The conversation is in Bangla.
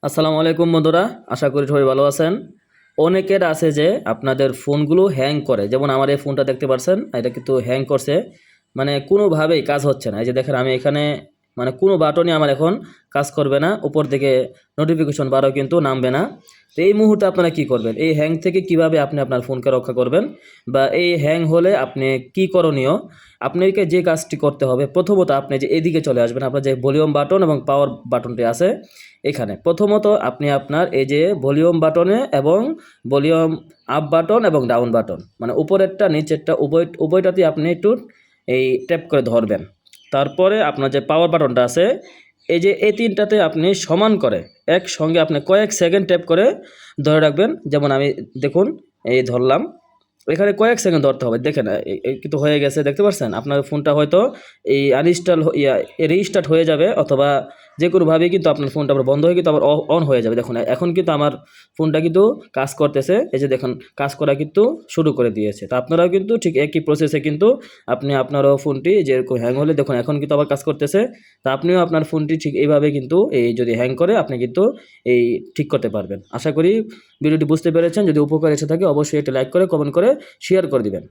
আসসালামু আলাইকুম বন্ধুরা, আশা করি সবাই ভালো আছেন। অনেকের আছে যে আপনাদের ফোনগুলো হ্যাং করে, যেমন আমার এই ফোনটা দেখতে পাচ্ছেন, এটা কিন্তু হ্যাং করছে, মানে কোনোভাবেই কাজ হচ্ছে না। এই যে দেখেন, আমি এখানে মানে কোনো বাটনই আমার এখন কাজ করবে না, উপর থেকে নোটিফিকেশন বারও কিন্তু নামবে না। তো এই মুহূর্তে আপনারা কি করবেন, এই হ্যাং থেকে কিভাবে আপনি আপনার ফোনকে রক্ষা করবেন, বা এই হ্যাং হলে আপনি কি করণীয়? আপনাকে যে কাজটি করতে হবে, প্রথমত আপনি যে এদিকে চলে আসবেন, আপনার যে ভলিউম বাটন এবং পাওয়ার বাটনটি আছে এখানে। প্রথমত আপনি আপনার এই যে ভলিউম বাটনে এবং ভলিউম আপ বাটন এবং ডাউন বাটন, মানে উপরেরটা নিচেরটা উভয়টাতে আপনি একটু এই ট্যাপ করে ধরবেন। তারপরে আপনার যে পাওয়ার বাটনটা আছে, এই যে এই তিনটাতে আপনি সমান করে একসঙ্গে আপনি কয়েক সেকেন্ড ট্যাপ করে ধরে রাখবেন। যেমন আমি দেখুন, এই ধরলাম, এখানে কয়েক সেকেন্ড ধরতে হবে। দেখেন এই কিন্তু হয়ে গেছে, দেখতে পাচ্ছেন? আপনার ফোনটা হয়তো এই আনইনস্টল রিস্টার্ট হয়ে যাবে, অথবা যে কোনোভাবেই কিন্তু আপনার ফোনটা আবার বন্ধ হয়ে কিন্তু আবার অন হয়ে যাবে। দেখুন এখন কিন্তু আমার ফোনটা কিন্তু কাজ করতেছে, এই যে দেখুন কাজ করা কিন্তু শুরু করে দিয়েছে। তো আপনারাও কিন্তু ঠিক একই প্রসেসে কিন্তু আপনি আপনারও ফোনটি যেরকম হ্যাং হলে দেখুন এখন কিন্তু আবার কাজ করতেছে। তা আপনিও আপনার ফোনটি ঠিক এইভাবে কিন্তু এই যদি হ্যাং করে আপনি কিন্তু এই ঠিক করতে পারবেন। আশা করি ভিডিওটি বুঝতে পেরেছেন। যদি উপকার এসে থাকে অবশ্যই এটা লাইক করে, কমেন্ট করে, শেয়ার করে দিবেন।